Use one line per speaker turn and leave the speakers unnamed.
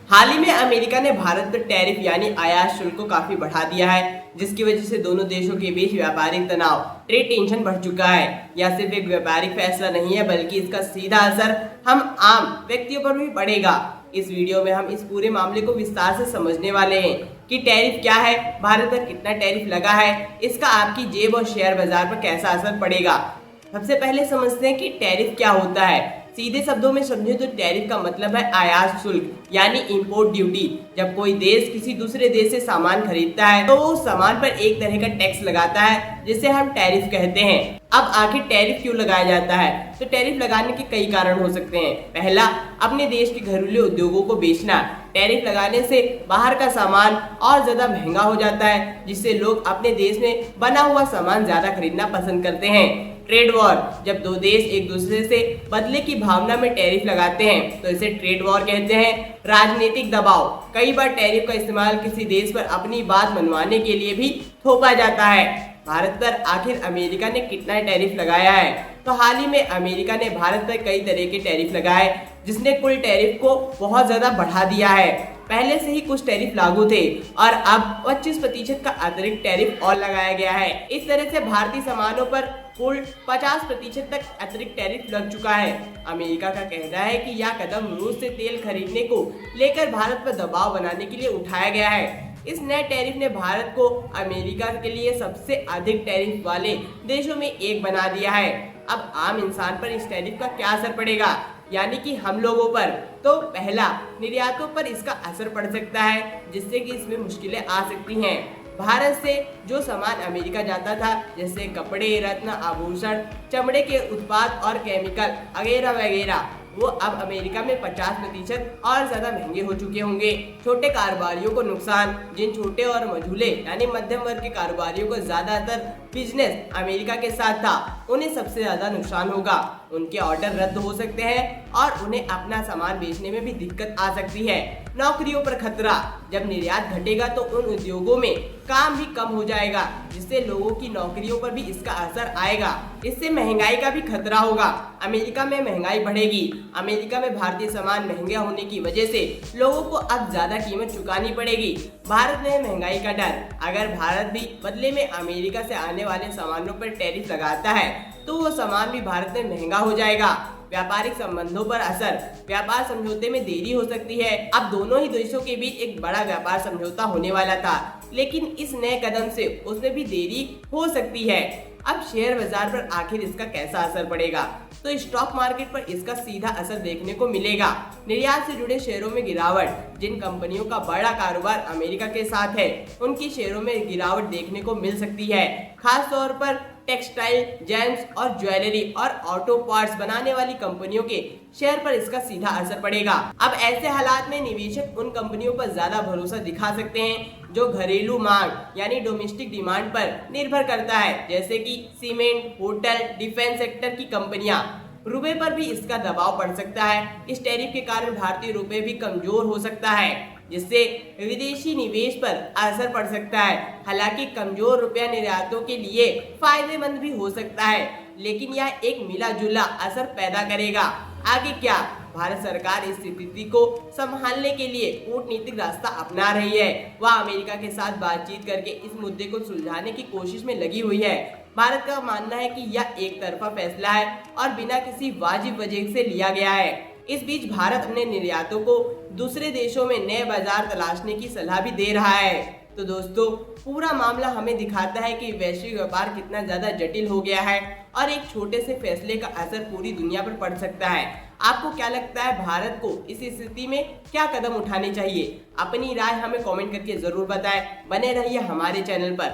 हाल ही में अमेरिका ने भारत पर टैरिफ यानी आयात शुल्क को काफी बढ़ा दिया है, जिसकी वजह से दोनों देशों के बीच व्यापारिक तनाव, ट्रेड टेंशन बढ़ चुका है। यह सिर्फ एक व्यापारिक फैसला नहीं है, बल्कि इसका सीधा असर हम आम व्यक्तियों पर भी पड़ेगा। इस वीडियो में हम इस पूरे मामले को विस्तार से समझने वाले हैं कि टैरिफ क्या है, भारत पर कितना टैरिफ लगा है, इसका आपकी जेब और शेयर बाजार पर कैसा असर पड़ेगा। सबसे पहले समझते हैं कि टैरिफ क्या होता है। सीधे शब्दों में समझे तो टैरिफ का मतलब है आयात शुल्क यानी इंपोर्ट ड्यूटी। जब कोई देश किसी दूसरे देश से सामान खरीदता है तो वो उस सामान पर एक तरह का टैक्स लगाता है, जिसे हम टैरिफ कहते हैं। अब आखिर टैरिफ क्यों लगाया जाता है? तो टैरिफ लगाने के कई कारण हो सकते हैं। पहला, अपने देश के घरेलू उद्योगों को बेचना। टैरिफ लगाने से बाहर का सामान और ज्यादा महंगा हो जाता है, जिससे लोग अपने देश में बना हुआ सामान ज्यादा खरीदना पसंद करते हैं। ट्रेड वॉर, जब दो देश एक दूसरे से बदले की भावना में टैरिफ लगाते हैं तो इसे ट्रेड वॉर कहते हैं। राजनीतिक दबाव, कई बार टैरिफ का इस्तेमाल किसी देश पर अपनी बात मनवाने के लिए भी थोपा जाता है। भारत पर आखिर अमेरिका ने कितना टैरिफ लगाया है? तो हाल ही में अमेरिका ने भारत पर कई तरह के टैरिफ लगाए, जिसने कुल टैरिफ को बहुत ज्यादा बढ़ा दिया है। पहले से ही कुछ टैरिफ लागू थे और अब 25% का अतिरिक्त टैरिफ और लगाया गया है। इस तरह से भारतीय सामानों पर कुल 50% तक अतिरिक्त टैरिफ लग चुका है। अमेरिका का कहना है कि यह कदम रूस से तेल खरीदने को लेकर भारत पर दबाव बनाने के लिए उठाया गया है। इस नए टैरिफ ने भारत को अमेरिका के लिए सबसे अधिक टैरिफ वाले देशों में एक बना दिया है। अब आम इंसान पर इस टैरिफ का क्या असर पड़ेगा, यानी कि हम लोगों पर? तो पहला, निर्यातों पर इसका असर पड़ सकता है, जिससे कि इसमें मुश्किलें आ सकती हैं। भारत से जो सामान अमेरिका जाता था, जैसे कपड़े, रत्न, आभूषण, चमड़े के उत्पाद और केमिकल वगैरह वगैरह, वो अब अमेरिका में 50% और ज्यादा महंगे हो चुके होंगे। छोटे कारोबारियों को नुकसान, जिन छोटे और मझोले यानी मध्यम वर्ग के कारोबारियों को ज्यादातर बिजनेस अमेरिका के साथ था, उन्हें सबसे ज्यादा नुकसान होगा। उनके ऑर्डर रद्द हो सकते हैं और उन्हें अपना सामान बेचने में भी दिक्कत आ सकती है। नौकरियों पर खतरा, जब निर्यात घटेगा तो उन उद्योगों में काम भी कम हो जाएगा, जिससे लोगों की नौकरियों पर भी इसका असर आएगा। इससे महंगाई का भी खतरा होगा। अमेरिका में महंगाई बढ़ेगी। अमेरिका में भारतीय सामान महंगे होने की वजह से लोगों को अब ज्यादा कीमत चुकानी पड़ेगी। भारत में महंगाई का डर, अगर भारत भी बदले में अमेरिका से आने वाले सामानों पर टैरिफ लगाता है तो वो सामान भी भारत में महंगा हो जाएगा। व्यापारिक संबंधों पर असर, व्यापार समझौते में देरी हो सकती है। अब दोनों ही देशों के बीच एक बड़ा व्यापार समझौता होने वाला था, लेकिन इस नए कदम से उसमें भी देरी हो सकती है। अब शेयर बाजार पर आखिर इसका कैसा असर पड़ेगा? तो स्टॉक मार्केट पर इसका सीधा असर देखने को मिलेगा। निर्यात से जुड़े शेयरों में गिरावट, जिन कंपनियों का बड़ा कारोबार अमेरिका के साथ है, उनकी शेयरों में गिरावट देखने को मिल सकती है। खास तौर पर टेक्सटाइल, जेम्स और ज्वेलरी और ऑटो पार्ट्स बनाने वाली कंपनियों के शेयर पर इसका सीधा असर पड़ेगा। अब ऐसे हालात में निवेशक उन कंपनियों पर ज्यादा भरोसा दिखा सकते हैं जो घरेलू मांग यानी डोमेस्टिक डिमांड पर निर्भर करता है, जैसे कि सीमेंट, होटल, डिफेंस सेक्टर की कंपनियां। रुपए पर भी इसका दबाव पड़ सकता है। इस टैरिफ के कारण भारतीय रुपए भी कमजोर हो सकता है, जिससे विदेशी निवेश पर असर पड़ सकता है। हालांकि कमजोर रुपया निर्यातों के लिए फायदेमंद भी हो सकता है, लेकिन यह एक मिला जुला असर पैदा करेगा। आगे क्या? भारत सरकार इस स्थिति को संभालने के लिए कूटनीतिक रास्ता अपना रही है। वह अमेरिका के साथ बातचीत करके इस मुद्दे को सुलझाने की कोशिश में लगी हुई है। भारत का मानना है कि यह एक तरफा फैसला है और बिना किसी वाजिब वजह से लिया गया है। इस बीच भारत अपने निर्यातों को दूसरे देशों में नए बाजार तलाशने की सलाह भी दे रहा है। तो दोस्तों, पूरा मामला हमें दिखाता है कि वैश्विक व्यापार कितना ज्यादा जटिल हो गया है और एक छोटे से फैसले का असर पूरी दुनिया पर पड़ सकता है। आपको क्या लगता है, भारत को इस स्थिति में क्या कदम उठाने चाहिए? अपनी राय हमें कमेंट करके जरूर बताएं। बने रहिए हमारे चैनल पर।